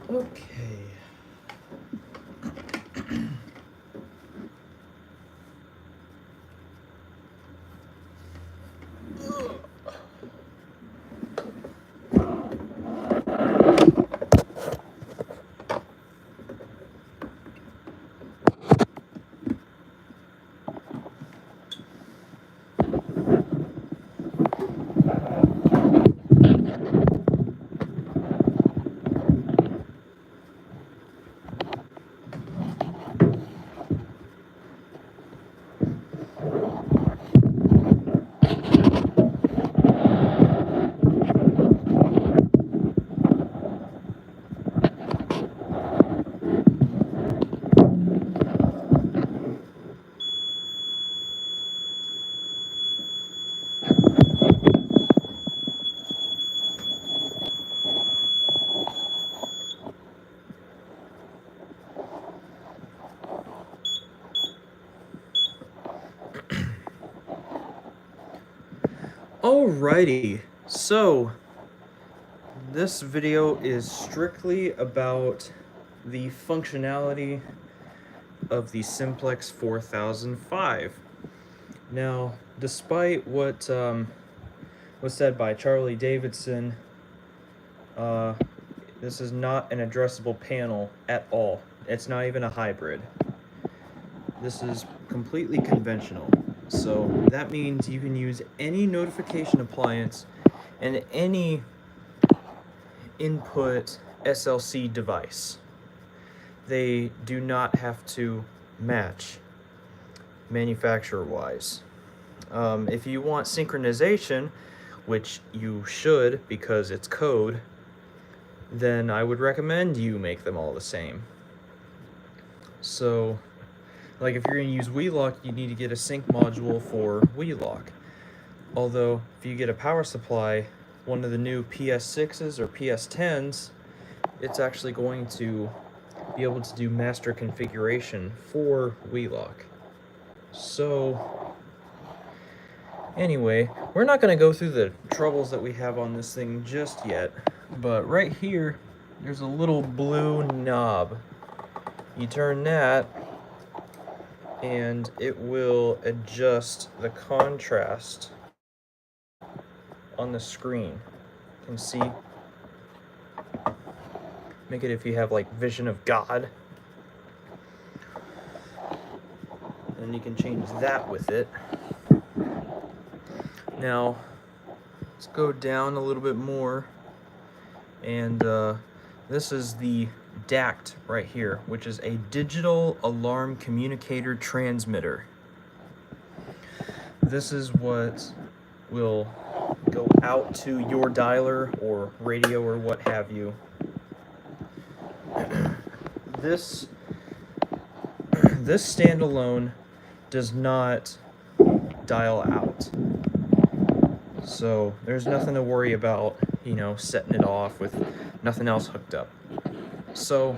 Okay. Alrighty, so this video is strictly about the functionality of the Simplex 4005. Now, despite what was said by Charlie Davidson, this is not an addressable panel at all. It's not even a hybrid. This is completely conventional. So that means you can use any notification appliance and any input SLC device. They do not have to match manufacturer-wise. If you want synchronization, which you should because it's code, then I would recommend you make them all the same. So, like if you're going to use WeLock, you need to get a sync module for WeLock. Although, if you get a power supply, one of the new PS6s or PS10s, it's actually going to be able to do master configuration for WeLock. So, anyway, we're not going to go through the troubles that we have on this thing just yet, but right here, there's a little blue knob. You turn that, and it will adjust the contrast on the screen. You can see. Make it if you have like vision of God. And you can change that with it. Now, let's go down a little bit more. And this is the DACT right here, which is a digital alarm communicator transmitter. This is what will go out to your dialer or radio or what have you. This standalone does not dial out. So there's nothing to worry about, you know, setting it off with nothing else hooked up. So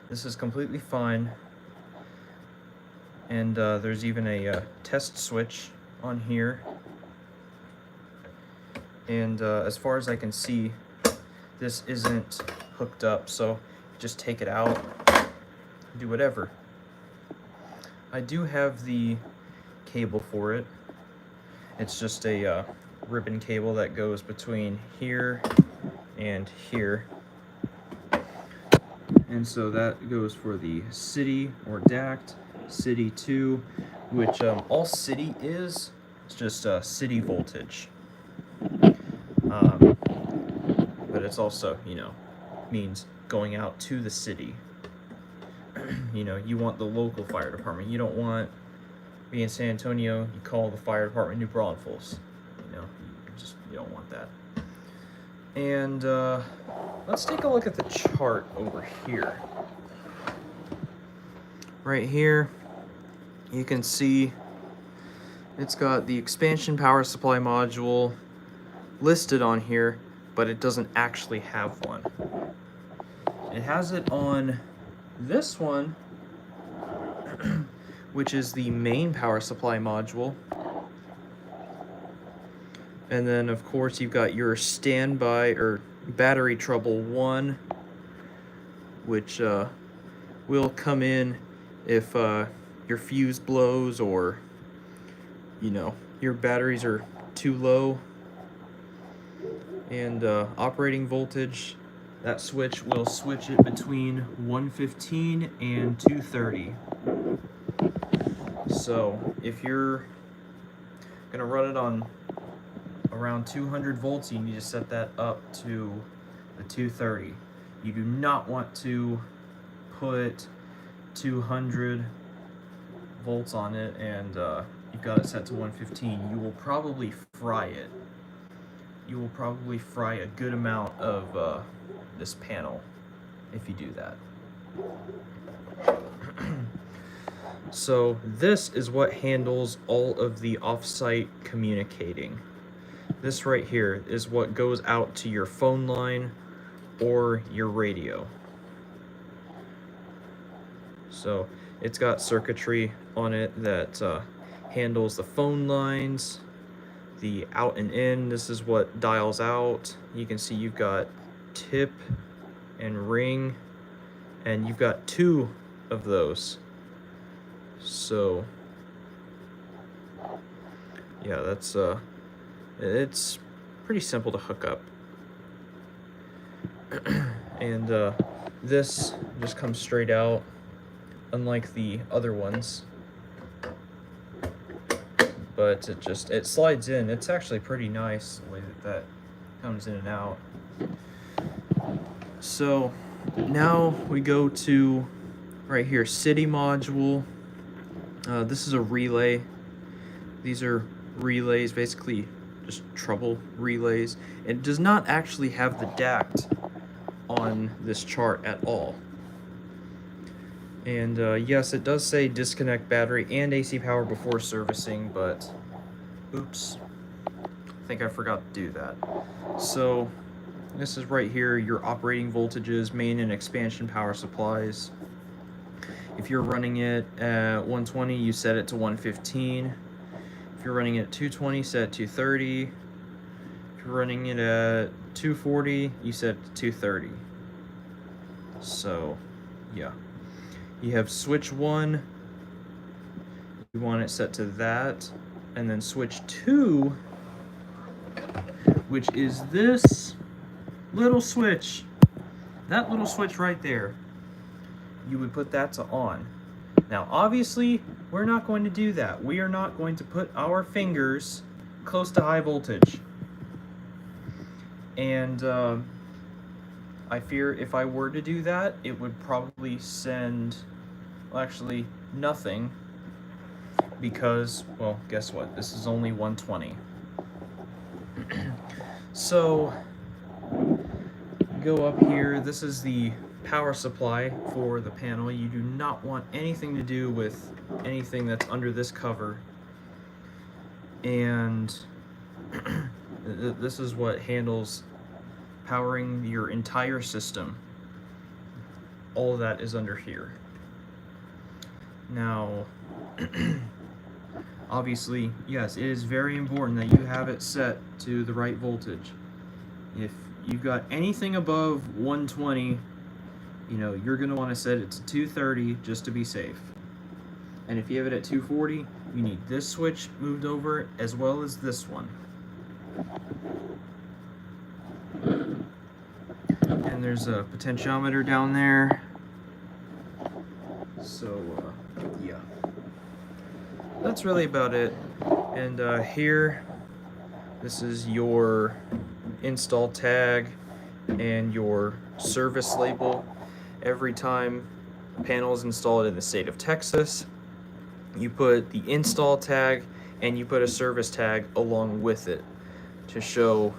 this is completely fine. And there's even a test switch on here. And as far as I can see, this isn't hooked up, so just take it out, do whatever. I do have the cable for it. It's just a ribbon cable that goes between here and here. And so that goes for the City or DACT, City 2, which all City is just city voltage. But it's also, you know, means going out to the city. You know, you want the local fire department. You don't want, being in San Antonio, you call the fire department New Braunfels. You know, you don't want that. And let's take a look at the chart over here. Right here, you can see it's got the expansion power supply module listed on here, but it doesn't actually have one. It has it on this one, which is the main power supply module. And then of course you've got your standby or battery trouble 1, which will come in if your fuse blows, or your batteries are too low. And operating voltage, that switch will switch it between 115 and 230. So if you're gonna run it on around 200 volts, you need to set that up to the 230. You do not want to put 200 volts on it and you've got it set to 115. You will probably fry it. You will probably fry a good amount of this panel if you do that. So this is what handles all of the off-site communicating. This right here is what goes out to your phone line or your radio. So it's got circuitry on it that handles the phone lines, the out and in. This is what dials out. You can see you've got tip and ring, and you've got 2 of those. So yeah, that's it's pretty simple to hook up. And this just comes straight out, unlike the other ones. But it slides in. It's actually pretty nice the way that comes in and out. So now we go to right here, city module. This is a relay. These are relays, basically just trouble relays. It does not actually have the DACT on this chart at all. And yes, it does say disconnect battery and AC power before servicing, but oops, I think I forgot to do that. So this is right here, your operating voltages, main and expansion power supplies. If you're running it at 120, you set it to 115. If you're running it at 220, set it to 230. If you're running it at 240, you set it to 230. So yeah. You have switch 1, you want it set to that, and then switch 2, which is this little switch, that little switch right there. You would put that to on. Now obviously, we're not going to do that. We are not going to put our fingers close to high voltage. And I fear if I were to do that, it would probably send, well, actually nothing, because, well, guess what? This is only 120. So go up here. This is the power supply for the panel. You do not want anything to do with anything that's under this cover. And this is what handles powering your entire system. All of that is under here. Now, obviously, yes, it is very important that you have it set to the right voltage. If you've got anything above 120, you're going to want to set it to 230 just to be safe. And if you have it at 240, you need this switch moved over as well as this one. And there's a potentiometer down there. So, yeah. That's really about it. And here, this is your install tag and your service label. Every time a panel is installed in the state of Texas, you put the install tag and you put a service tag along with it to show,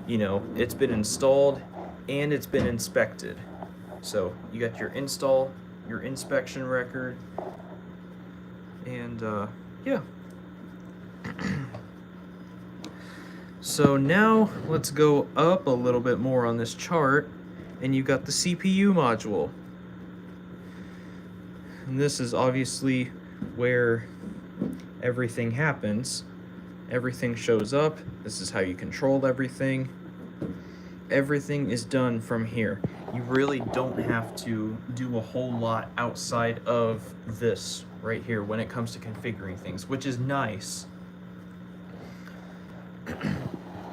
it's been installed and it's been inspected. So you got your install, your inspection record, and yeah. So now let's go up a little bit more on this chart, and you got the CPU module. And this is obviously where everything happens. Everything shows up. This is how you control everything. everything is done from here. You really don't have to do a whole lot outside of this right here when it comes to configuring things, which is nice.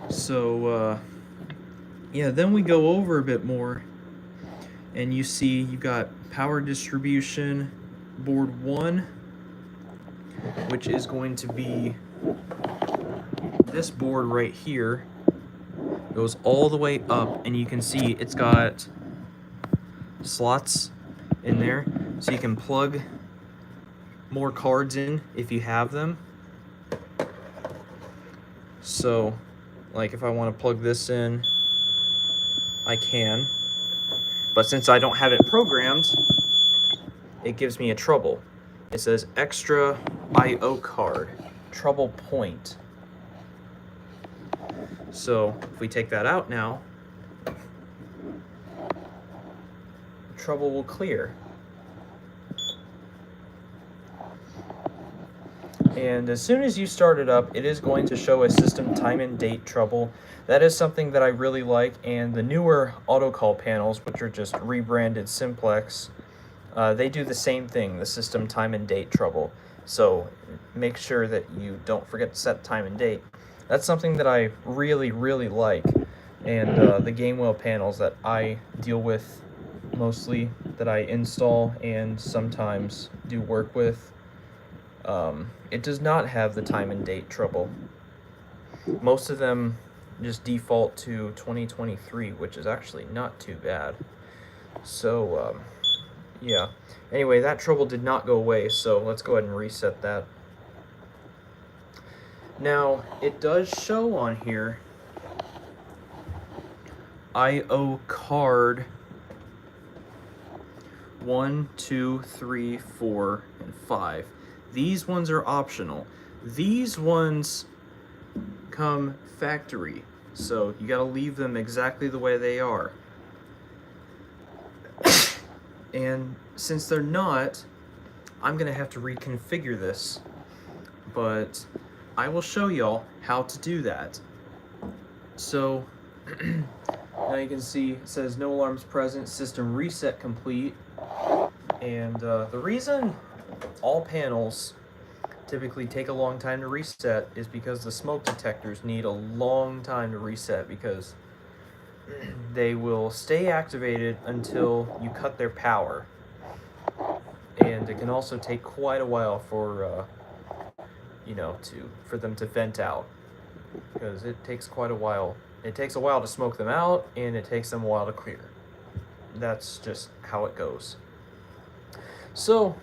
So, yeah, then we go over a bit more, and you see you got power distribution, board 1, which is going to be this board right here. Goes all the way up, and you can see it's got slots in there, so you can plug more cards in if you have them. So, like if I want to plug this in, I can. But since I don't have it programmed, it gives me a trouble. It says extra I/O card, trouble point. So if we take that out now, trouble will clear. And as soon as you start it up, it is going to show a system time and date trouble. That is something that I really like, and the newer autocall panels, which are just rebranded simplex, they do the same thing, the system time and date trouble. So make sure that you don't forget to set time and date. That's something that I really, really like, and the Gamewell panels that I deal with mostly, that I install and sometimes do work with, it does not have the time and date trouble. Most of them just default to 2023, which is actually not too bad. So, yeah. Anyway, that trouble did not go away, so let's go ahead and reset that. Now, it does show on here I/O card 1, 2, 3, 4, and 5. These ones are optional. These ones come factory, so you gotta leave them exactly the way they are. And since they're not, I'm gonna have to reconfigure this, but I will show y'all how to do that. So now you can see it says no alarms present, system reset complete. And the reason all panels typically take a long time to reset is because the smoke detectors need a long time to reset, because they will stay activated until you cut their power. And it can also take quite a while for for them to vent out, because it takes quite a while. It takes a while to smoke them out, and it takes them a while to clear. That's just how it goes. So,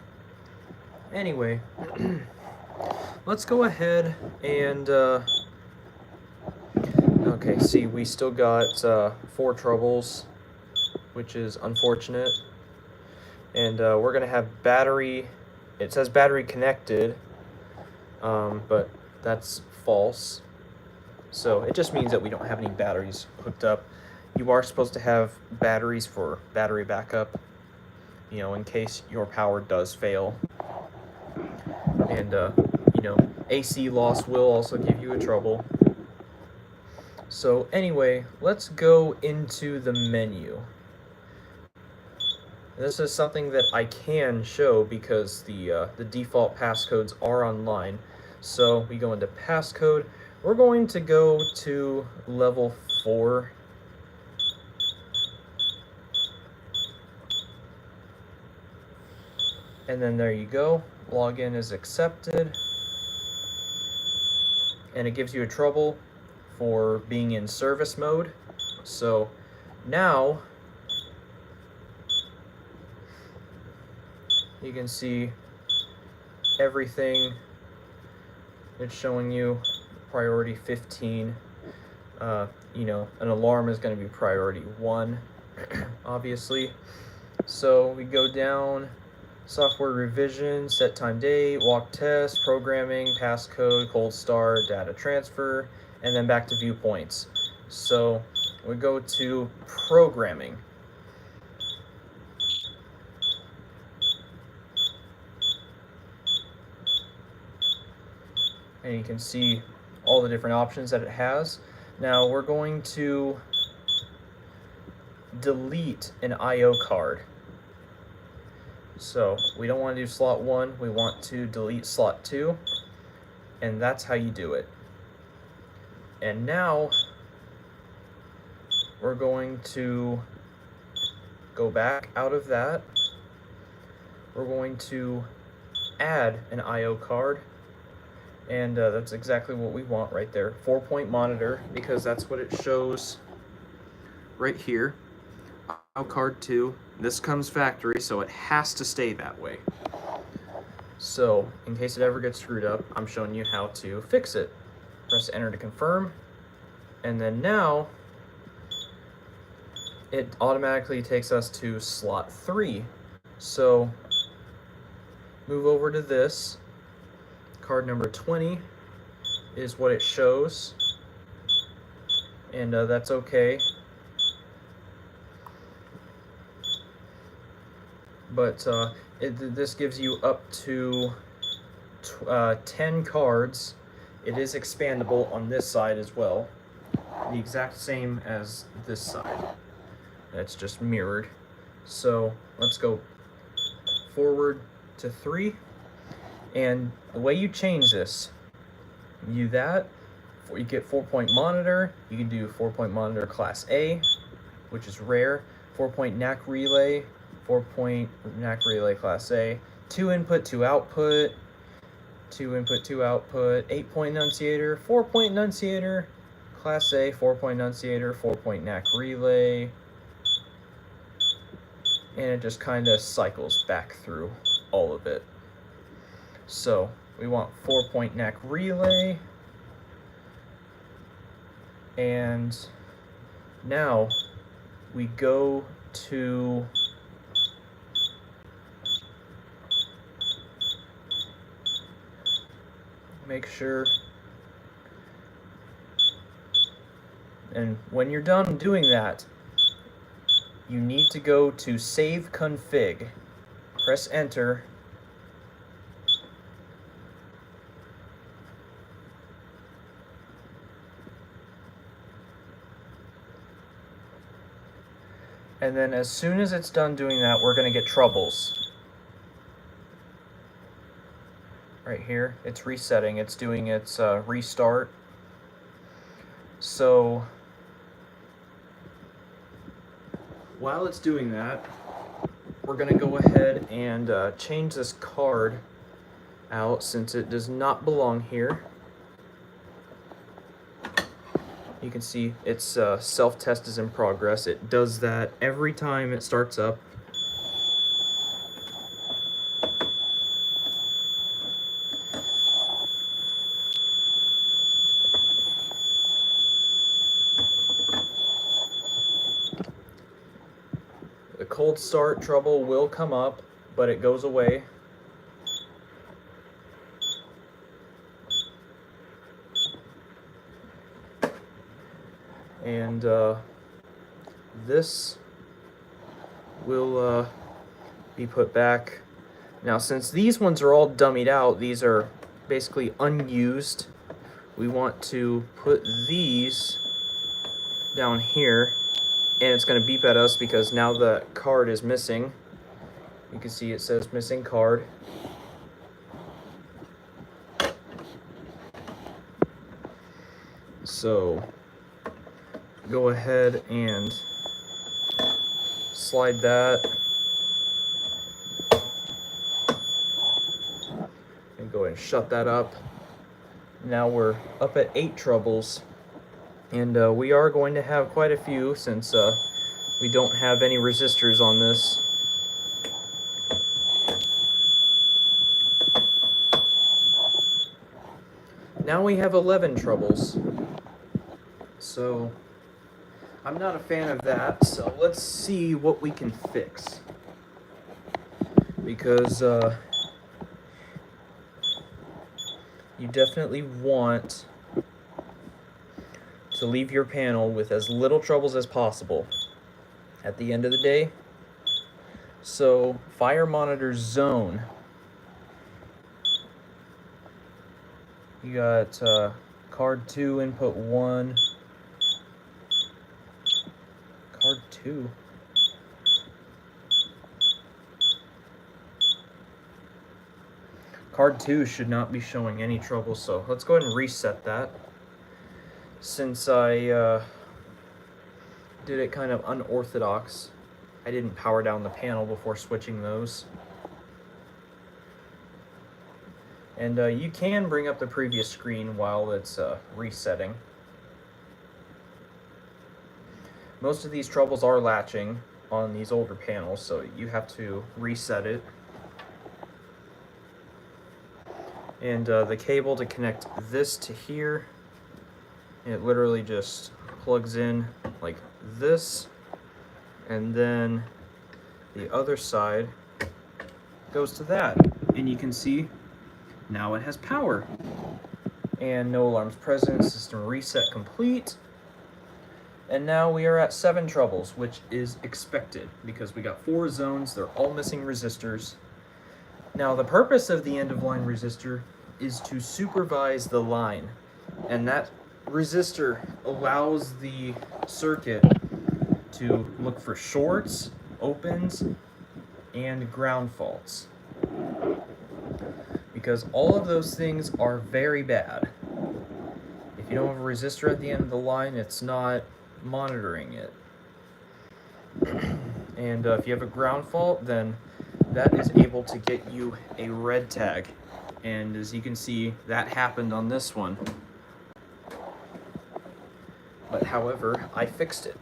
anyway, let's go ahead and, okay, see, we still got 4 troubles, which is unfortunate. And we're going to have battery, it says battery connected, but that's false. So it just means that we don't have any batteries hooked up. You are supposed to have batteries for battery backup, in case your power does fail. And, AC loss will also give you a trouble. So anyway, let's go into the menu. This is something that I can show because the default passcodes are online. So we go into passcode. We're going to go to level 4. And then there you go. Login is accepted. And it gives you a trouble for being in service mode. So now you can see everything. It's showing you priority 15. An alarm is going to be priority 1, obviously. So we go down, software revision, set time date, walk test, programming, passcode, cold start, data transfer, and then back to viewpoints. So we go to programming. And you can see all the different options that it has. Now we're going to delete an IO card. So we don't want to do slot 1, we want to delete slot 2, and that's how you do it. And now we're going to go back out of that. We're going to add an IO card, and that's exactly what we want right there. 4-point monitor, because that's what it shows right here. IO card 2. This comes factory, so it has to stay that way. So in case it ever gets screwed up, I'm showing you how to fix it. Press enter to confirm, and then now it automatically takes us to slot 3. So move over to this. Card number 20 is what it shows, and that's okay. But this gives you up to 10 cards. It is expandable on this side as well. The exact same as this side. It's just mirrored. So let's go forward to 3. And the way you change this, you get 4-point monitor. You can do 4-point monitor class A, which is rare. 4-point NAC relay, 4-point NAC relay class A. 2 input, 2 output. 2 input, 2 output. 8-point enunciator, 4-point enunciator, class A, 4-point enunciator, 4-point NAC relay. And it just kind of cycles back through all of it. So we want 4-point NAC relay, and now we go to make sure, and when you're done doing that, you need to go to save config, press enter, and then as soon as it's done doing that, we're going to get troubles. Right here, it's resetting, it's doing its restart. So while it's doing that, we're going to go ahead and change this card out since it does not belong here. You can see its self-test is in progress. It does that every time it starts up. The cold start trouble will come up, but it goes away. And this will be put back. Now, since these ones are all dummied out, these are basically unused, we want to put these down here, and it's going to beep at us because now the card is missing. You can see it says missing card. So go ahead and slide that, and go ahead and shut that up. Now we're up at 8 troubles, and we are going to have quite a few since we don't have any resistors on this. Now we have 11 troubles. So I'm not a fan of that, so let's see what we can fix. Because you definitely want to leave your panel with as little troubles as possible at the end of the day. So fire monitor zone. You got card 2, input 1. Card 2. Card 2 should not be showing any trouble, so let's go ahead and reset that. Since I did it kind of unorthodox, I didn't power down the panel before switching those. And you can bring up the previous screen while it's resetting. Most of these troubles are latching on these older panels, so you have to reset it. And the cable to connect this to here, it literally just plugs in like this, and then the other side goes to that. And you can see now it has power. And no alarms present, system reset complete. And now we are at 7 troubles, which is expected because we got 4 zones, they're all missing resistors. Now the purpose of the end-of-line resistor is to supervise the line, and that resistor allows the circuit to look for shorts, opens, and ground faults, because all of those things are very bad. If you don't have a resistor at the end of the line, it's not monitoring it. And if you have a ground fault, then that is able to get you a red tag. And as you can see, that happened on this one. But however, I fixed it.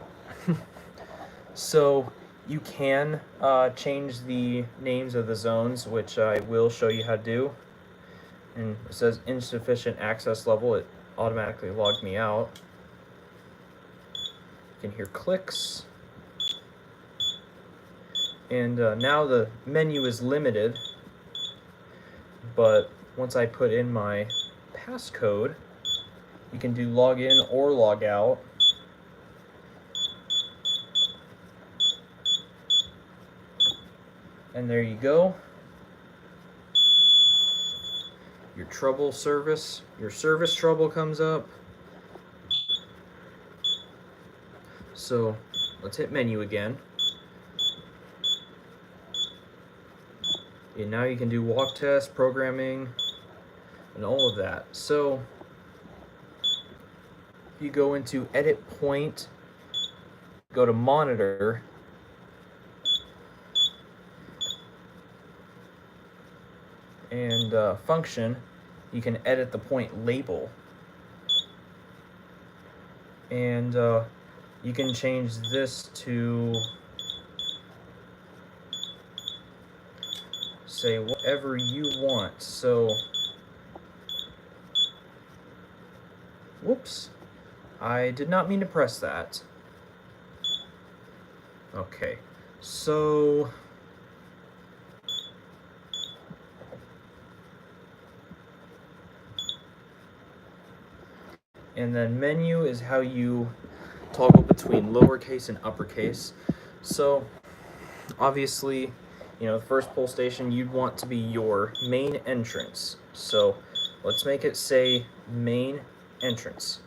So you can change the names of the zones, which I will show you how to do. And it says insufficient access level, it automatically logged me out. You can hear clicks. And now the menu is limited, but once I put in my passcode, you can do log in or log out. And there you go. Your trouble service, your service trouble comes up. So let's hit menu again. And now you can do walk test, programming, and all of that. So if you go into edit point, go to monitor, and function, you can edit the point label. And you can change this to say whatever you want. So, whoops, I did not mean to press that. Okay, so and then menu is how you toggle between lowercase and uppercase. So obviously, you know, the first pull station you'd want to be your main entrance. So let's make it say main entrance.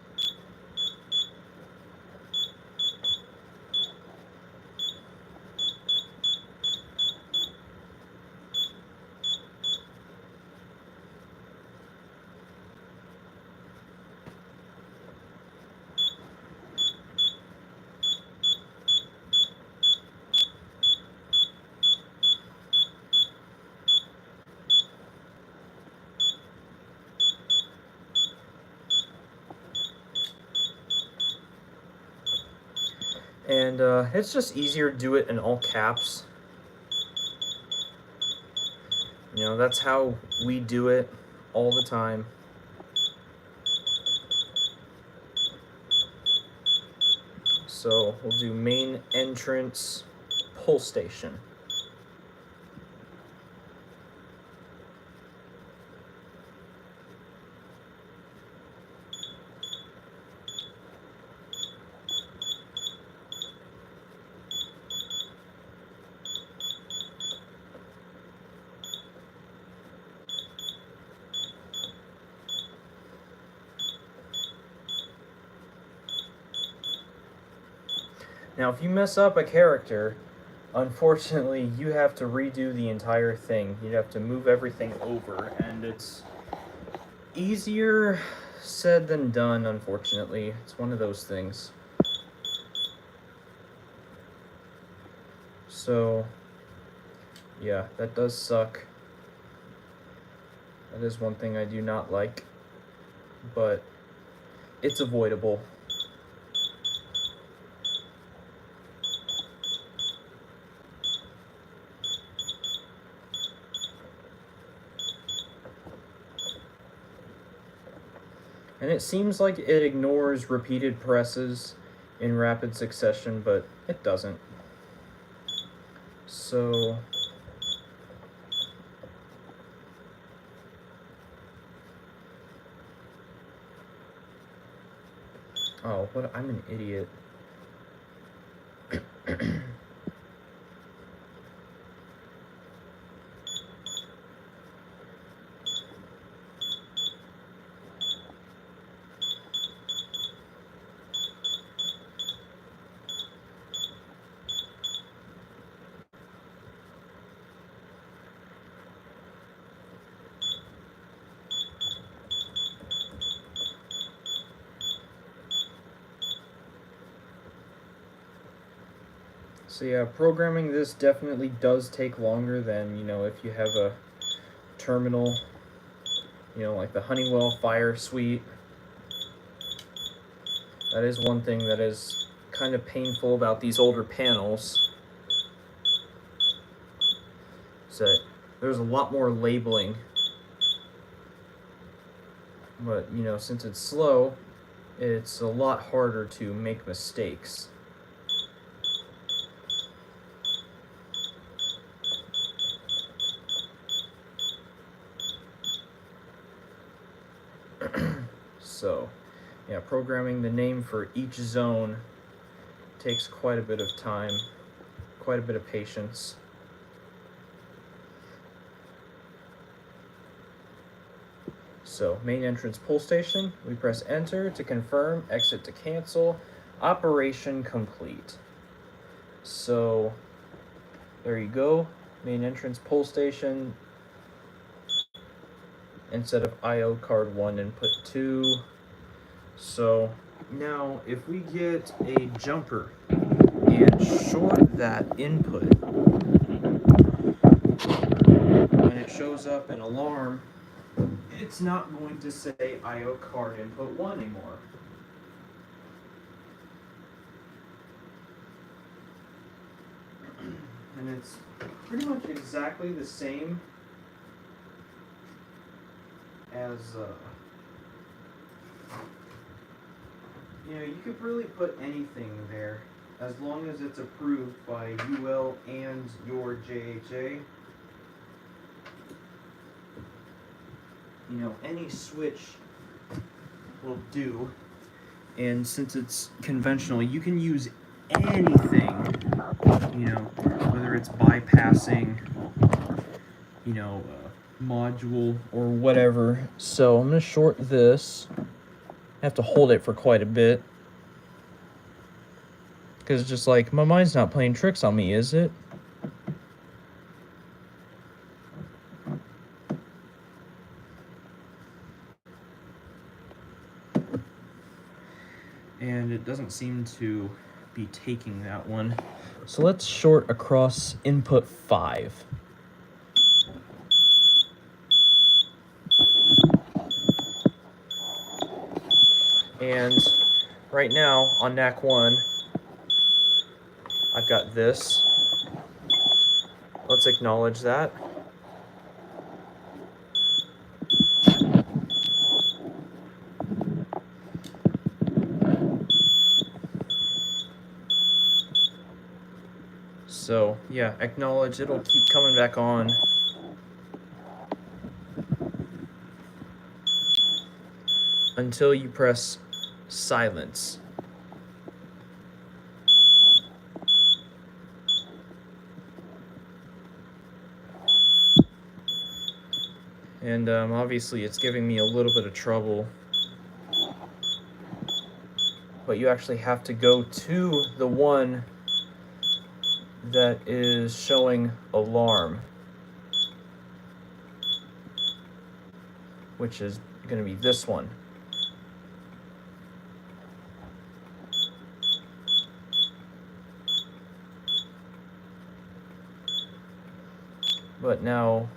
And it's just easier to do it in all caps. You know, that's how we do it all the time. So we'll do main entrance pull station. Now, if you mess up a character, unfortunately, you have to redo the entire thing. You'd have to move everything over, and it's easier said than done, unfortunately. It's one of those things. So, yeah, that does suck. That is one thing I do not like, but it's avoidable. And it seems like it ignores repeated presses in rapid succession, but it doesn't. So, oh, what? I'm an idiot. So yeah, programming this definitely does take longer than, if you have a terminal, like the Honeywell Fire Suite. That is one thing that is kind of painful about these older panels. Is that there's a lot more labeling. But, since it's slow, it's a lot harder to make mistakes. So, yeah, programming the name for each zone takes quite a bit of time, quite a bit of patience. So, main entrance pull station, we press enter to confirm, exit to cancel, operation complete. So, there you go, main entrance pull station. Instead of IO card 1 input 2. So now if we get a jumper and short that input, when it shows up an alarm, it's not going to say IO card input 1 anymore. And it's pretty much exactly the same as you could really put anything there as long as it's approved by UL and your JHA. Any switch will do. And since it's conventional, you can use anything, whether it's bypassing, module or whatever. So I'm going to short this. I have to hold it for quite a bit. Because it's just like, my mind's not playing tricks on me, is it? And it doesn't seem to be taking that one. So let's short across input 5. And right now on NAC 1, I've got this. Let's acknowledge that. So yeah, acknowledge, it'll keep coming back on. Until you press silence. And obviously it's giving me a little bit of trouble. But you actually have to go to the one that is showing alarm, which is going to be this one. But now,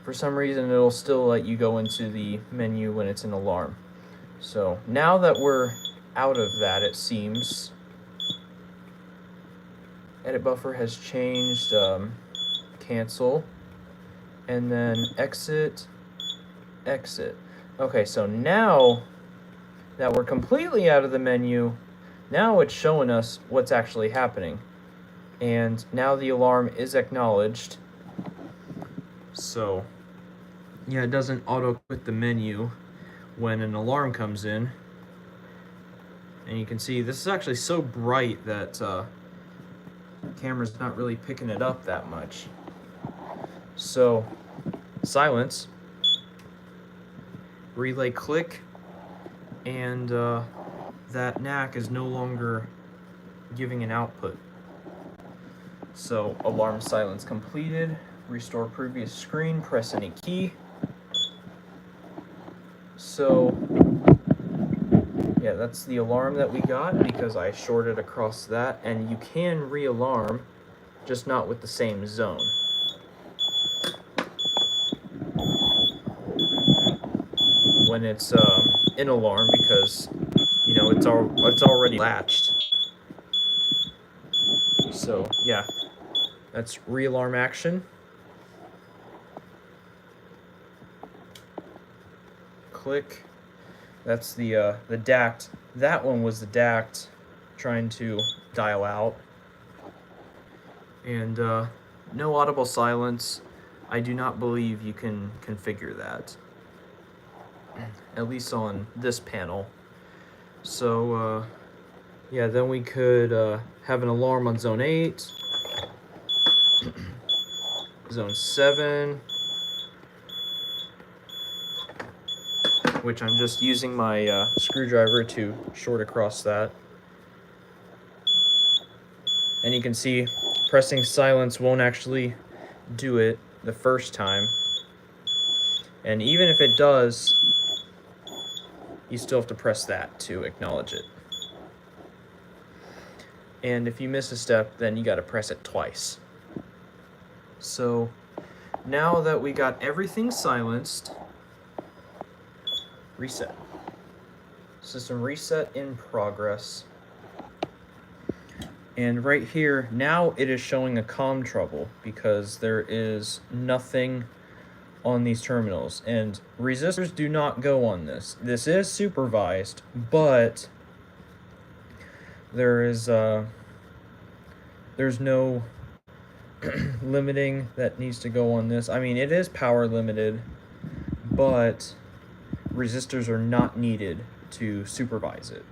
for some reason, it'll still let you go into the menu when it's an alarm. So now that we're out of that, it seems, edit buffer has changed, cancel, and then exit, exit. Okay, so now that we're completely out of the menu, now it's showing us what's actually happening. And now the alarm is acknowledged. So, yeah, it doesn't auto-quit the menu when an alarm comes in. And you can see this is actually so bright that the camera's not really picking it up that much. So, silence, relay click, and that knack is no longer giving an output. So, alarm silence completed. Restore previous screen, press any key. So, yeah, that's the alarm that we got because I shorted across that, and you can re-alarm, just not with the same zone. When it's in alarm, because you know it's already latched. So yeah, that's re-alarm action. Click. That's the DACT. That one was the DACT trying to dial out. And no audible silence. I do not believe you can configure that, at least on this panel. So yeah, then we could have an alarm on zone 8, zone 7, which I'm just using my screwdriver to short across that. And you can see pressing silence won't actually do it the first time. And even if it does, you still have to press that to acknowledge it. And if you miss a step, then you got to press it twice. So now that we got everything silenced, reset. System reset in progress. And right here, now it is showing a comm trouble because there is nothing on these terminals. And resistors do not go on this. This is supervised, but there's no limiting that needs to go on this. I mean, it is power limited, but resistors are not needed to supervise it.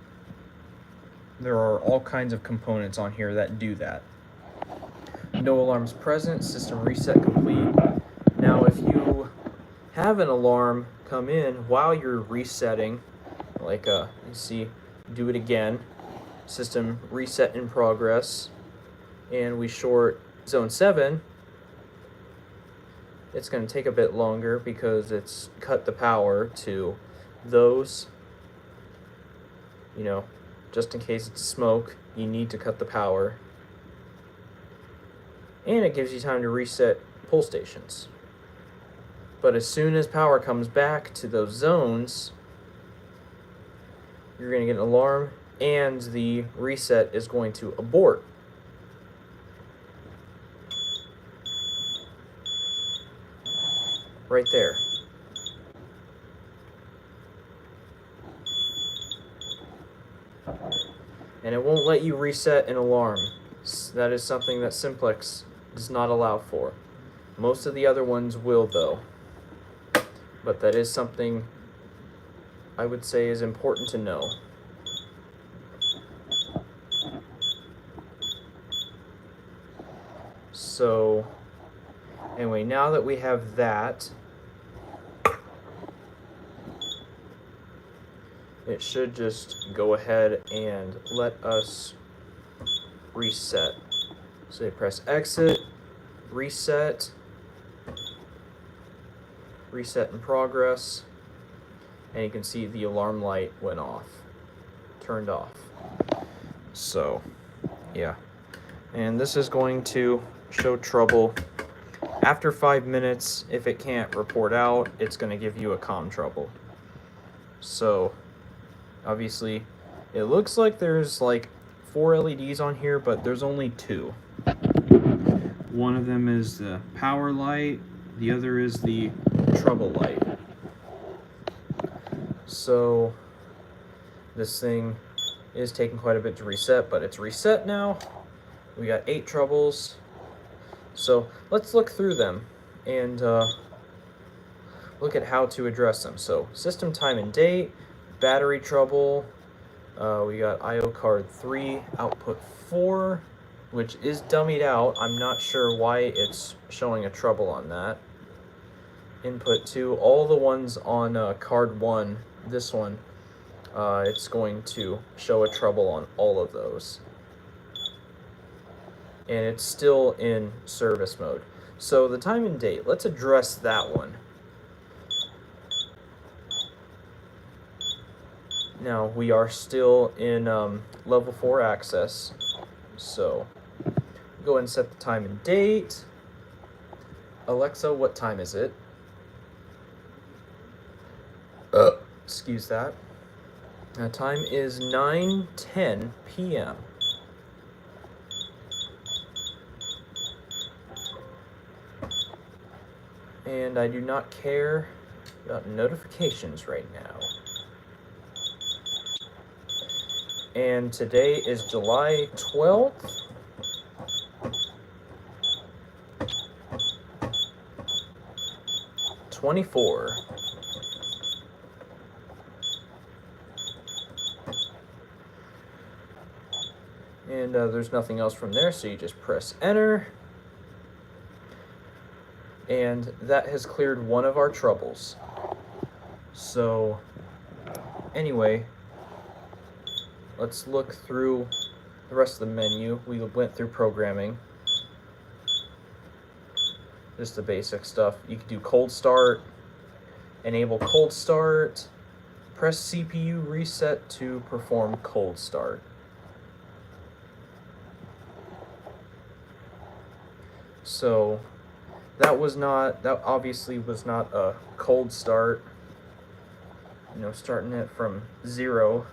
There are all kinds of components on here that do that. No alarms present, system reset complete. Now if you have an alarm come in while you're resetting, like you see, do it again, system reset in progress, and we short zone 7, it's going to take a bit longer because it's cut the power to those, you know, just in case it's smoke, you need to cut the power. And it gives you time to reset pull stations. But as soon as power comes back to those zones, you're going to get an alarm and the reset is going to abort. Right there. And it won't let you reset an alarm. That is something that simplex does not allow for. Most of the other ones will, though. But that is something I would say is important to know. So, anyway, now that we have that, it should just go ahead and let us reset. So you press exit, reset, reset in progress, and you can see the alarm light went off, turned off. So, yeah. And this is going to show trouble. After 5 minutes, if it can't report out, it's going to give you a COM trouble. So, obviously, it looks like there's like 4 LEDs on here, but there's only 2. One of them is the power light, the other is the trouble light. So, this thing is taking quite a bit to reset, but it's reset now. We got 8 troubles. So let's look through them and look at how to address them. So system time and date, battery trouble, we got IO card 3, output 4, which is dummied out. I'm not sure why it's showing a trouble on that. Input 2, all the ones on card 1, this one, it's going to show a trouble on all of those. And it's still in service mode. So the time and date, let's address that one. Now we are still in level 4 access. So go ahead and set the time and date. Alexa, what time is it? Excuse that. Time is 9:10 p.m. And I do not care about notifications right now. And today is July 12th. '24. And there's nothing else from there, so you just press enter. And that has cleared one of our troubles. So, anyway, let's look through the rest of the menu. We went through programming. Just the basic stuff. You can do cold start, enable cold start, press CPU reset to perform cold start. So, that obviously was not a cold start, you know, starting it from 0.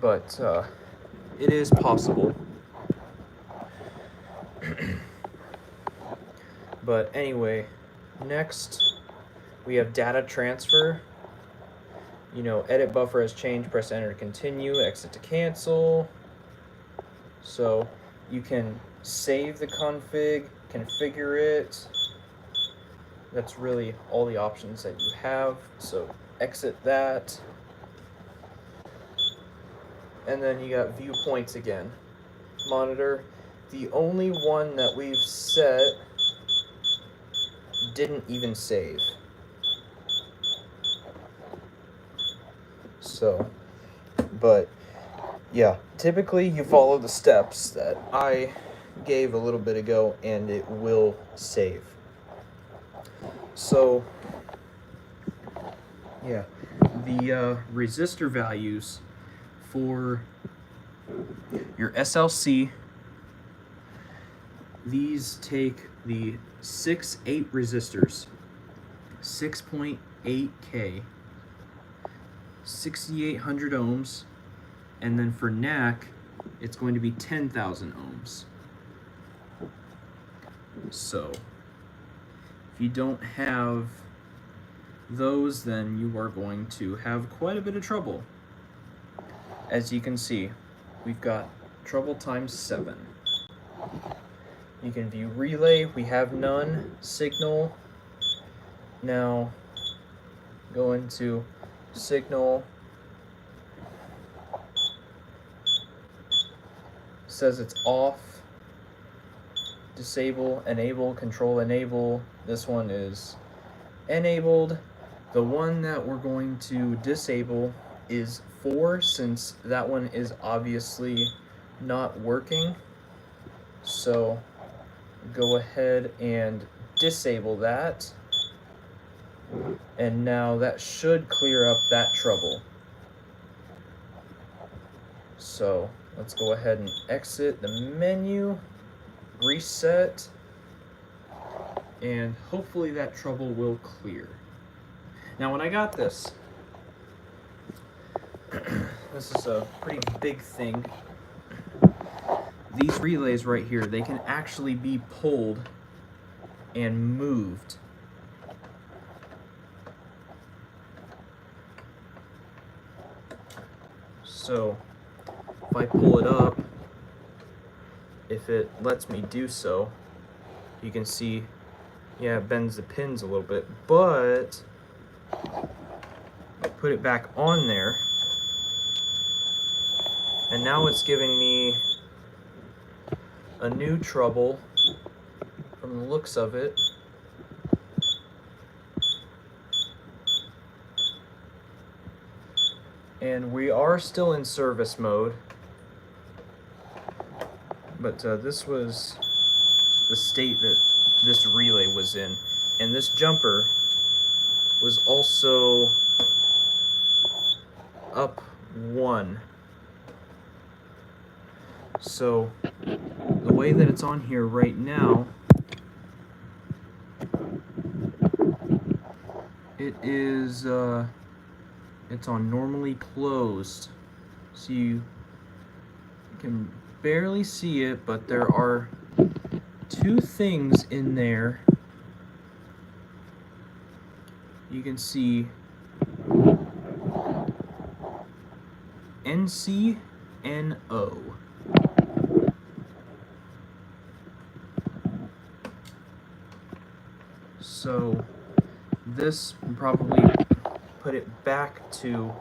But it is possible. But anyway, next we have data transfer. You know, edit buffer has changed, press enter to continue, exit to cancel. So you can save the config, configure it. That's really all the options that you have. So exit that. And then you got viewpoints again. Monitor. The only one that we've set didn't even save. So, but yeah, typically you follow the steps that I gave a little bit ago and it will save. So, yeah, the resistor values for your SLC, these take the 6/8 resistors, 6.8K, 6,800 ohms, and then for NAC, it's going to be 10,000 ohms. So, if you don't have those, then you are going to have quite a bit of trouble. As you can see, we've got trouble times 7. You can view relay, we have none. Signal, now go into signal, says it's off, disable, enable, control enable. This one is enabled. The one that we're going to disable is 4, since that one is obviously not working. So go ahead and disable that. And now that should clear up that trouble. So let's go ahead and exit the menu, reset, and hopefully that trouble will clear. Now when I got this, this is a pretty big thing. These relays right here, they can actually be pulled and moved. So if I pull it up, if it lets me do so, you can see, yeah, it bends the pins a little bit, but I put it back on there, and now it's giving me a new trouble from the looks of it. And we are still in service mode, but this was the state that this relay was in, and this jumper was also up 1. So the way that it's on here right now, it is it's on normally closed, so you can barely see it, but there are 2 things in there. You can see NCNO. So this probably put it back to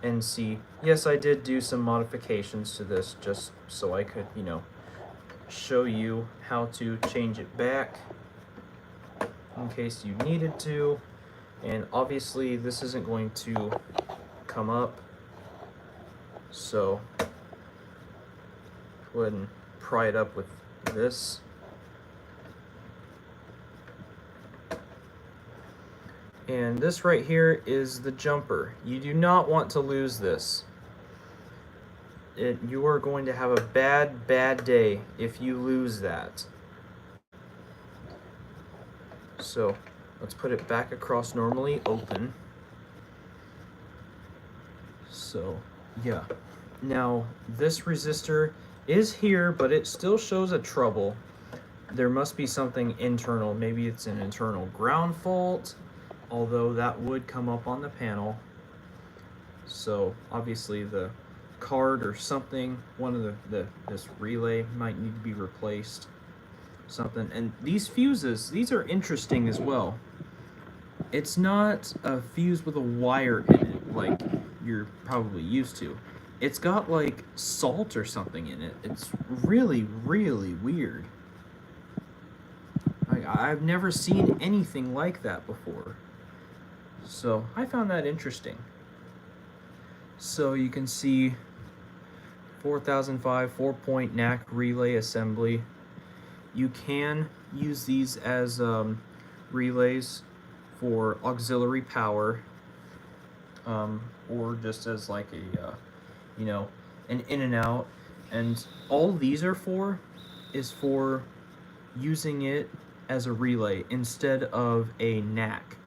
NC. Yes, I did do some modifications to this just so I could, you know, show you how to change it back in case you needed to. And obviously this isn't going to come up, so go ahead and pry it up with this. And this right here is the jumper. You do not want to lose this. You are going to have a bad day if you lose that. So let's put it back across normally open. So yeah. Now this resistor is here, but it still shows a trouble. There must be something internal. Maybe it's an internal ground fault, although that would come up on the panel. So obviously the card or something, one of this relay might need to be replaced. Something. And these fuses, these are interesting as well. It's not a fuse with a wire in it like you're probably used to. It's got like salt or something in it. It's really weird. I've never seen anything like that before. So I found that interesting. So you can see 4005 4-point NAC relay assembly. You can use these as relays for auxiliary power, or just as like a you know, an in and out. And all these are for is for using it as a relay instead of a NAC.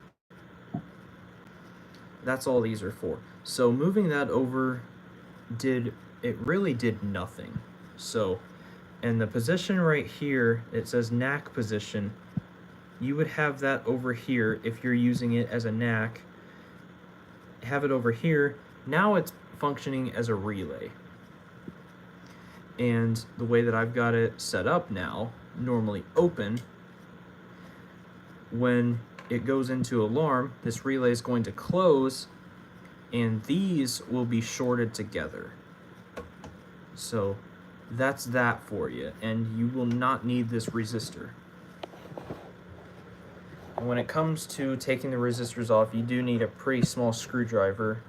That's all these are for. So moving that over really did nothing. So in the position right here, it says NAC position. You would have that over here if you're using it as a NAC. Have it over here. Now it's functioning as a relay. And the way that I've got it set up now, normally open, when it goes into alarm, this relay is going to close, and these will be shorted together. So that's that for you, and you will not need this resistor. when it comes to taking the resistors off, you do need a pretty small screwdriver.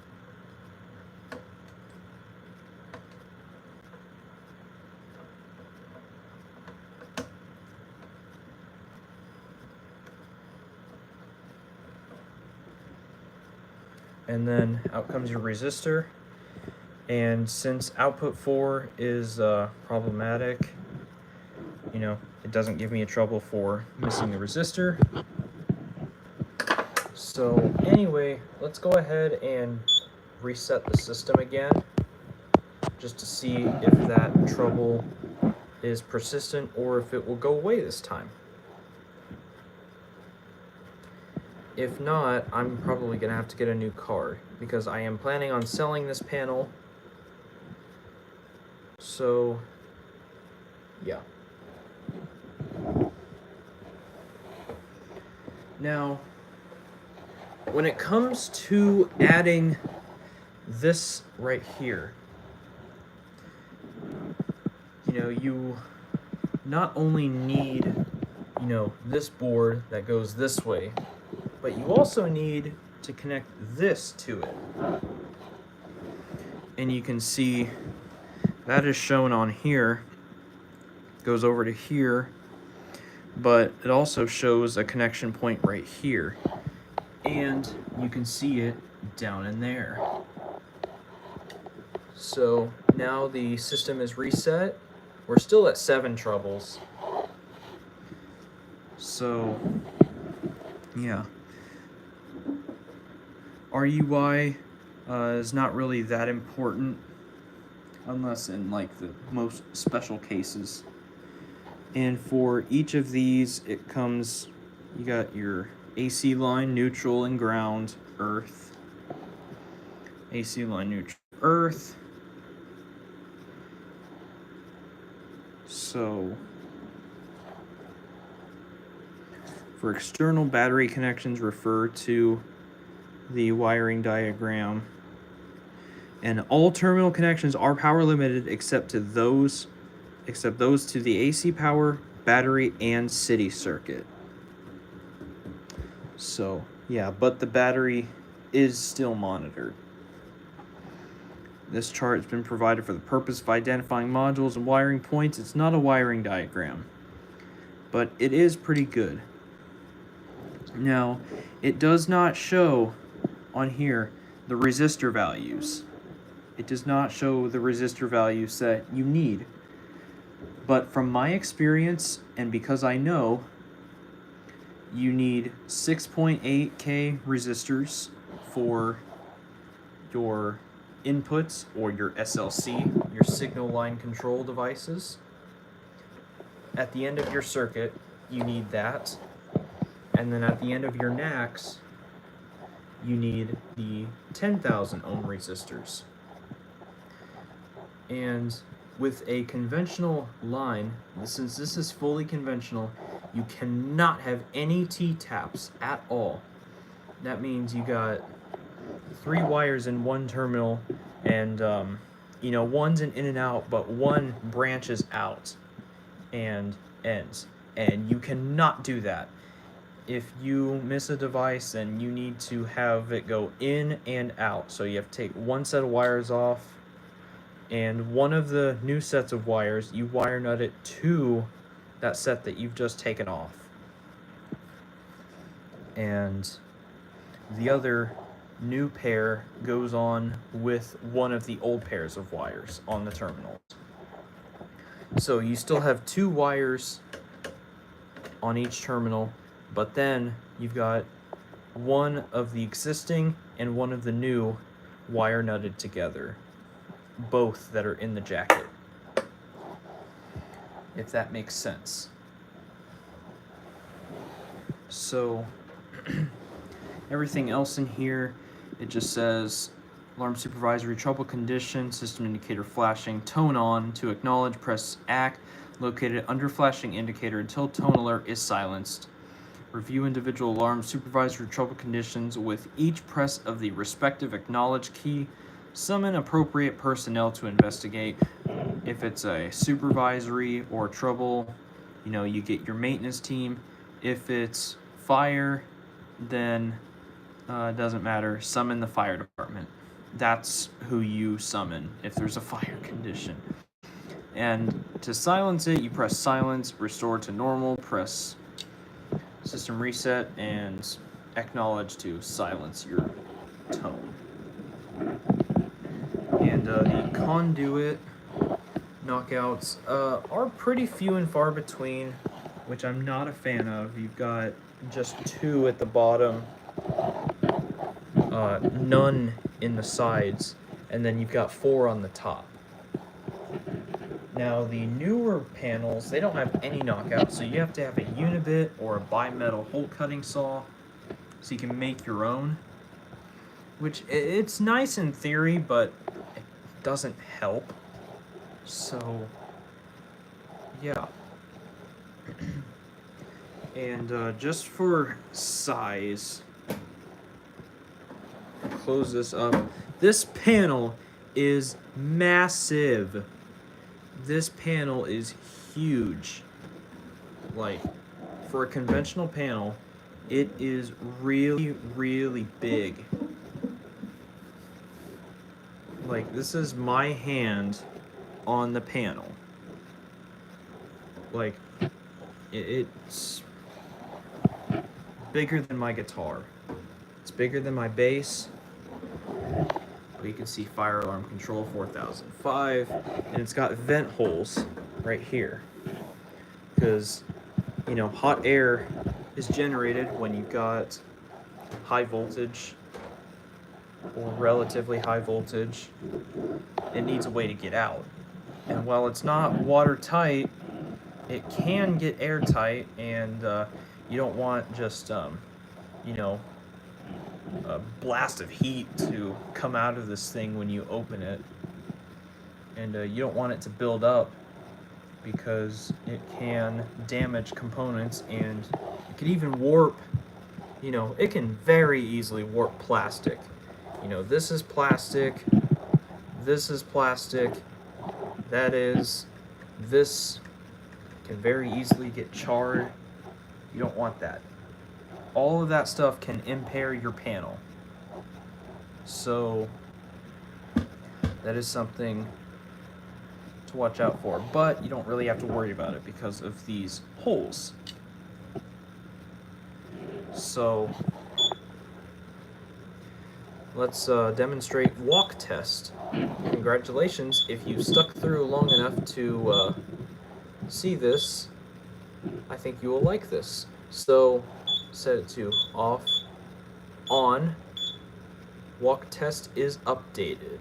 And then out comes your resistor. And since output 4 is problematic, you know, it doesn't give me a trouble for missing the resistor. So anyway, let's go ahead and reset the system again, just to see if that trouble is persistent or if it will go away this time. If not, I'm probably going to have to get a new card, because I am planning on selling this panel. So, yeah. Now, when it comes to adding this right here, you know, you not only need, you know, this board that goes this way, but you also need to connect this to it. And you can see that is shown on here, goes over to here, but it also shows a connection point right here. And you can see it down in there. So now the system is reset. We're still at 7 troubles. So, yeah. RUI is not really that important, unless in like the most special cases. And for each of these, it comes, you got your AC line, neutral, and ground, earth. AC line, neutral, earth. So, for external battery connections, refer to the wiring diagram. And all terminal connections are power limited except those to the AC power, battery, and city circuit. So, yeah, but the battery is still monitored. This chart has been provided for the purpose of identifying modules and wiring points. It's not a wiring diagram, but it is pretty good. Now, it does not show on here the resistor values. It does not show the resistor values that you need. But from my experience, and because I know, you need 6.8K resistors for your inputs, or your SLC, your signal line control devices. At the end of your circuit, you need that. And then at the end of your NACs, you need the 10,000 ohm resistors. And with a conventional line, since this is fully conventional, you cannot have any T-taps at all. That means you got 3 wires in one terminal, and you know, one's an in and out, but one branches out and ends. And you cannot do that. If you miss a device, then you need to have it go in and out. So you have to take one set of wires off, and one of the new sets of wires, you wire nut it to that set that you've just taken off. And the other new pair goes on with one of the old pairs of wires on the terminals. So you still have 2 wires on each terminal, but then you've got one of the existing and one of the new wire nutted together, both that are in the jacket, if that makes sense. So everything else in here, it just says alarm supervisory trouble condition, system indicator flashing, tone on, to acknowledge, press ACK, located under flashing indicator until tone alert is silenced. Review individual alarm supervisory trouble conditions with each press of the respective acknowledge key. Summon appropriate personnel to investigate. If it's a supervisory or trouble, you know, you get your maintenance team. If it's fire, then it doesn't matter. Summon the fire department. That's who you summon if there's a fire condition. And to silence it, you press silence, restore to normal, press system reset, and acknowledge to silence your tone. And the conduit knockouts are pretty few and far between, which I'm not a fan of. You've got just 2 at the bottom, none in the sides, and then you've got 4 on the top. Now, the newer panels, they don't have any knockouts, so you have to have a unibit or a bimetal hole cutting saw so you can make your own, which it's nice in theory, but it doesn't help. So, yeah. And just for size, close this up. This panel is massive. This panel is huge. Like, for a conventional panel, it is really, really big. Like, this is my hand on the panel. Like, it's bigger than my guitar. It's bigger than my bass. You can see fire alarm control 4005, and it's got vent holes right here because, you know, hot air is generated when you've got high voltage or relatively high voltage. It needs a way to get out, and while it's not watertight, it can get airtight, and you don't want just you know, a blast of heat to come out of this thing when you open it, and you don't want it to build up because it can damage components, and it could even warp, you know, it can very easily warp plastic. You know, this is plastic, this is plastic, this can very easily get charred. You don't want that. All of that stuff can impair your panel. So that is something to watch out for, but you don't really have to worry about it because of these holes. So let's demonstrate walk test. Congratulations, if you stuck through long enough to see this, I think you will like this. So set it to off, on, walk test is updated.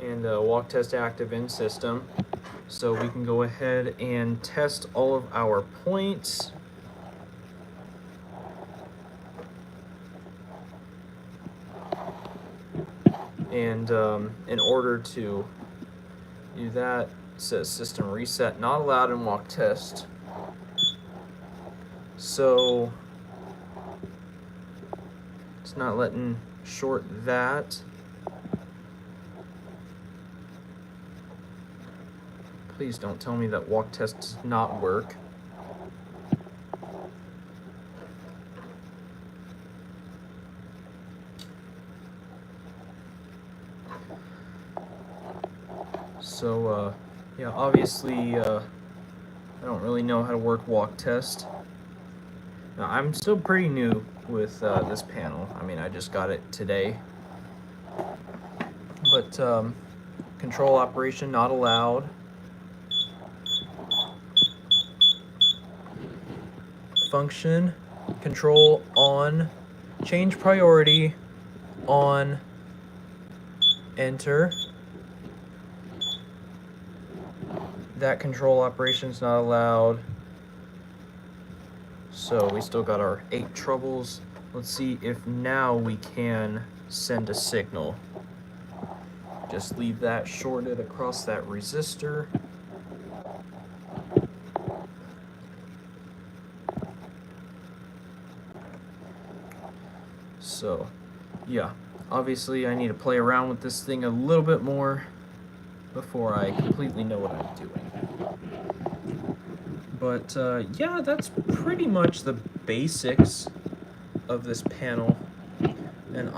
And walk test active in system. So we can go ahead and test all of our points. And in order to do that, it says system reset not allowed in walk test. So it's not letting short that. Please don't tell me that walk test does not work. So yeah, obviously I don't really know how to work walk test. Now, I'm still pretty new with this panel. I mean, I just got it today. But control operation not allowed. Function, control on, change priority, on, enter. That control operation's not allowed. So we still got our 8 troubles. Let's see if now we can send a signal. Just leave that shorted across that resistor. So, yeah, obviously I need to play around with this thing a little bit more before I completely know what I'm doing. But yeah, that's pretty much the basics of this panel. And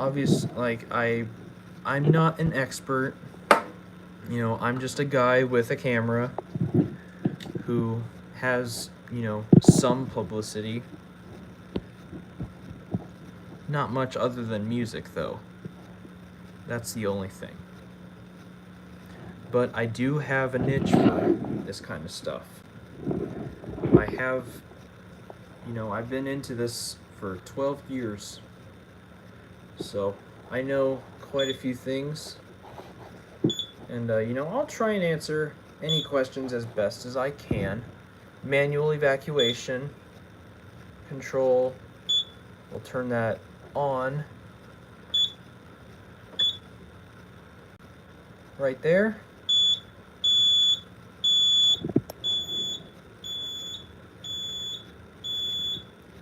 I'm not an expert. You know, I'm just a guy with a camera who has, you know, some publicity. Not much other than music, though. That's the only thing. But I do have a niche for this kind of stuff. I have, you know, I've been into this for 12 years. So I know quite a few things. And, you know, I'll try and answer any questions as best as I can. Manual evacuation, control, we'll turn that on. Right there.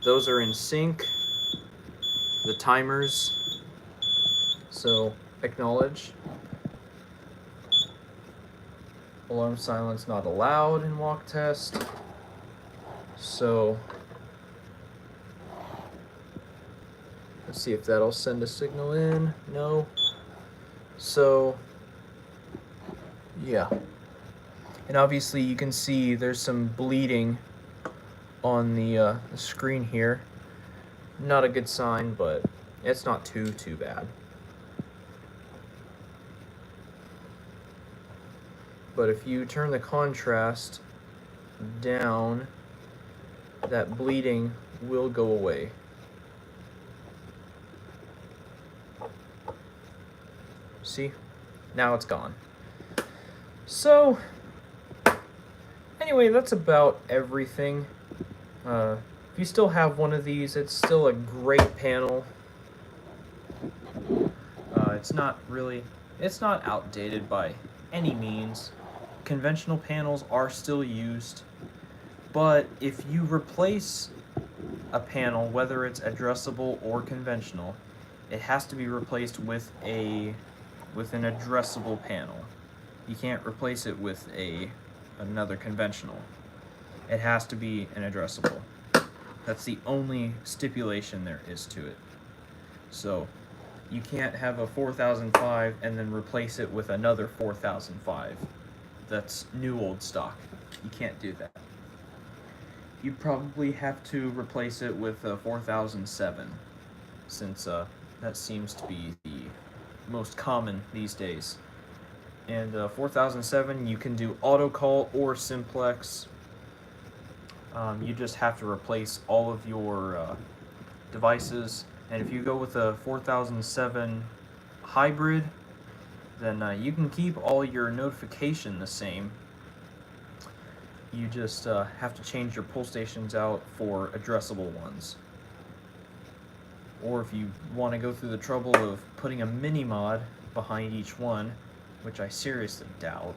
Those are in sync. The timers. So acknowledge. Alarm silence not allowed in walk test. So let's see if that'll send a signal in. No. So yeah. And obviously you can see there's some bleeding on the screen here. Not a good sign, but it's not too bad. But if you turn the contrast down, that bleeding will go away. See? Now it's gone. So, anyway, that's about everything. If you still have one of these, it's still a great panel. It's not outdated by any means. Conventional panels are still used, but if you replace a panel, whether it's addressable or conventional, it has to be replaced with an addressable panel. You can't replace it with another conventional. It has to be an addressable. That's the only stipulation there is to it. So you can't have a 4005 and then replace it with another 4005. That's new old stock. You can't do that. You probably have to replace it with a 4007, since that seems to be the most common these days. And 4007, you can do auto call or simplex. You just have to replace all of your devices. And if you go with a 4007 hybrid, then you can keep all your notification the same. You just have to change your pull stations out for addressable ones. Or if you want to go through the trouble of putting a mini mod behind each one, which I seriously doubt,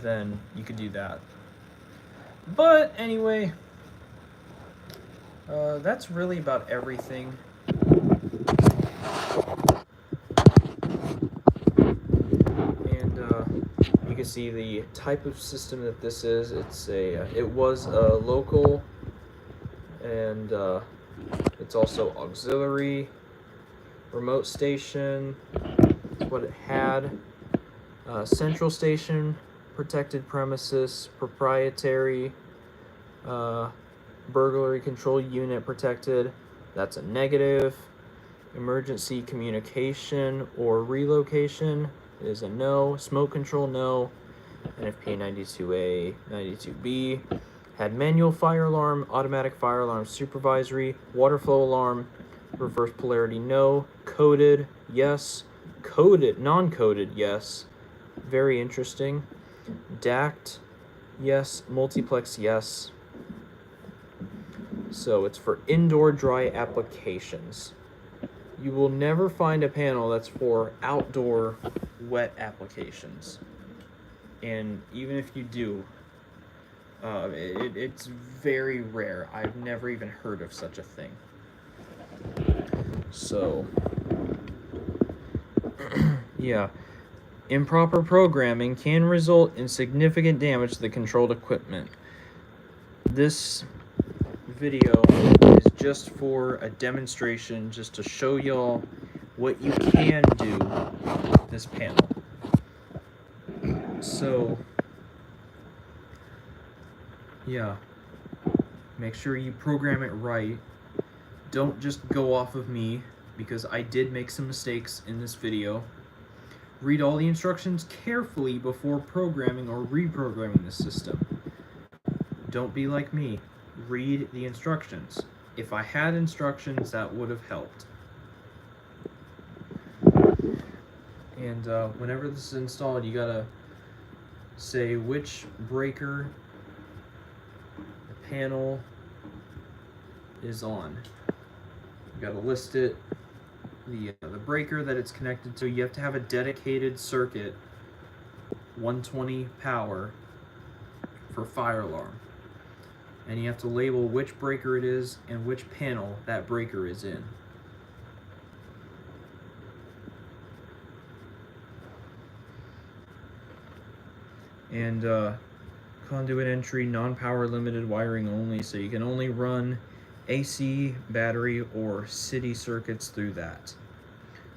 then you could do that. But anyway, that's really about everything. And you can see the type of system that this is. It was a local, and it's also auxiliary, remote station. That's what it had. Central station, protected premises, proprietary, burglary control unit protected. That's a negative. Emergency communication or relocation is a no. Smoke control, no. NFPA 92A, 92B. Had manual fire alarm, automatic fire alarm, supervisory, water flow alarm, reverse polarity, no. Coded, yes. Coded, non-coded, yes. Very interesting. DACT, yes. Multiplex, yes. So it's for indoor dry applications. You will never find a panel that's for outdoor wet applications. And even if you do, it's very rare. I've never even heard of such a thing. So, yeah. Improper programming can result in significant damage to the controlled equipment. this video is just for a demonstration, just to show y'all what you can do with this panel. So, yeah, make sure you program it right. Don't just go off of me, because I did make some mistakes in this video. Read all the instructions carefully before programming or reprogramming the system. Don't be like me. Read the instructions. If I had instructions, that would have helped. And whenever this is installed, you gotta say which breaker the panel is on. You gotta list it, the breaker that it's connected to. You have to have a dedicated circuit, 120 power, for fire alarm. And you have to label which breaker it is and which panel that breaker is in. And conduit entry, non-power limited wiring only, so you can only run AC, battery, or city circuits through that,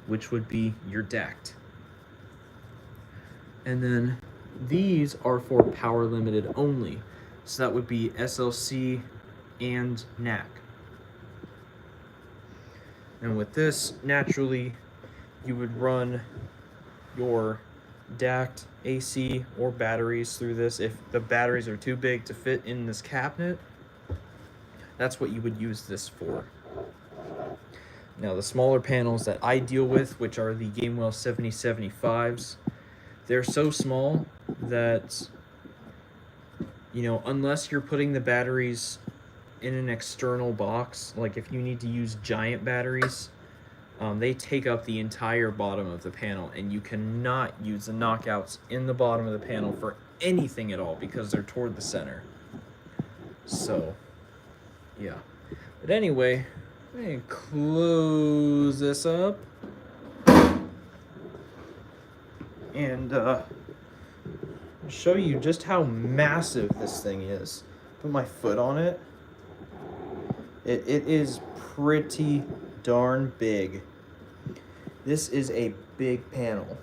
which would be your DACT. And then these are for power limited only, so that would be SLC and NAC. And with this, naturally, you would run your DACT, AC, or batteries through this. If the batteries are too big to fit in this cabinet, that's what you would use this for. Now, the smaller panels that I deal with, which are the Gamewell 7075s, they're so small that, you know, unless you're putting the batteries in an external box, like if you need to use giant batteries, they take up the entire bottom of the panel, and you cannot use the knockouts in the bottom of the panel for anything at all because they're toward the center. So, yeah. But anyway, I'm going to close this up. And show you just how massive this thing is. Put my foot on it. It is pretty darn big. This is a big panel.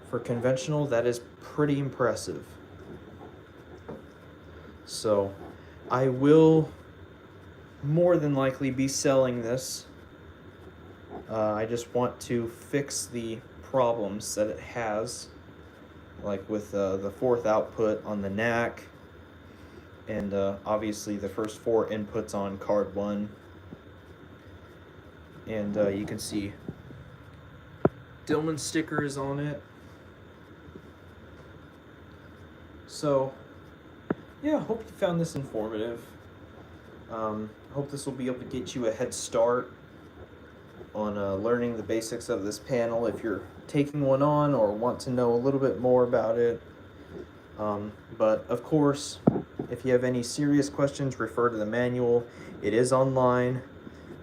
For conventional, that is pretty impressive. So, I will more than likely be selling this. I just want to fix the problems that it has, like with the fourth output on the NAC, and obviously the first 4 inputs on card 1. And you can see Dillman stickers on it. So, yeah, hope you found this informative. Hope this will be able to get you a head start on learning the basics of this panel if you're taking one on or want to know a little bit more about it. But of course, if you have any serious questions, refer to the manual. It is online,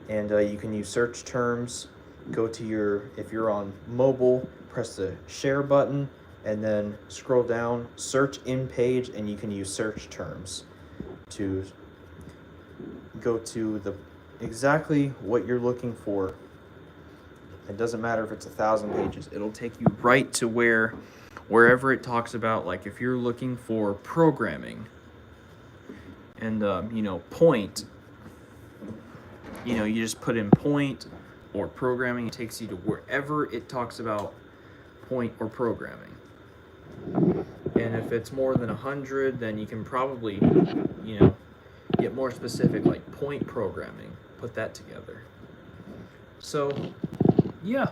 and you can use search terms. Go to if you're on mobile, press the share button and then scroll down, search in page, and you can use search terms to go to exactly what you're looking for. It doesn't matter if it's 1,000 pages. It'll take you right to wherever it talks about, like if you're looking for programming and, point, you just put in point or programming. It takes you to wherever it talks about point or programming. And if it's more than 100, then you can probably, get more specific, like point programming, put that together. So, yeah.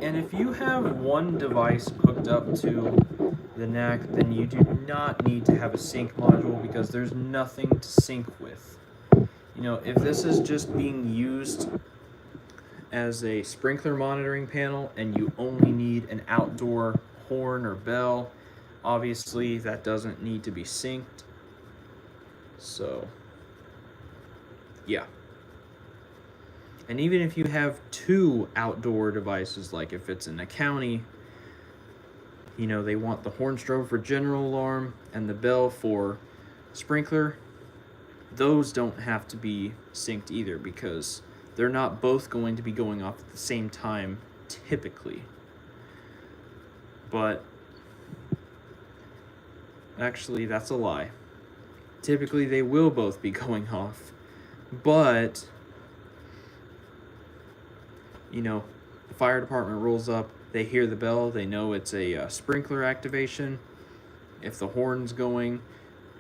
And if you have one device hooked up to the NAC, then you do not need to have a sync module because there's nothing to sync with. If this is just being used as a sprinkler monitoring panel and you only need an outdoor horn or bell, obviously that doesn't need to be synced. So, yeah. And even if you have 2 outdoor devices, like if it's in a county, You know, they want the horn strobe for general alarm and the bell for sprinkler. Those don't have to be synced either because they're not both going to be going off at the same time typically. But actually, that's a lie. Typically, they will both be going off. But, you know, the fire department rolls up, they hear the bell, they know it's a sprinkler activation. If the horn's going,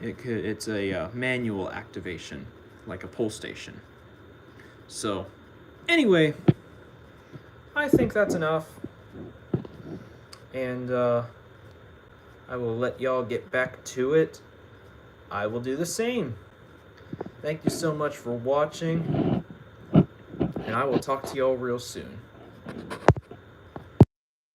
it's a manual activation, like a pull station. So, anyway, I think that's enough. And I will let y'all get back to it. I will do the same. Thank you so much for watching, and I will talk to y'all real soon.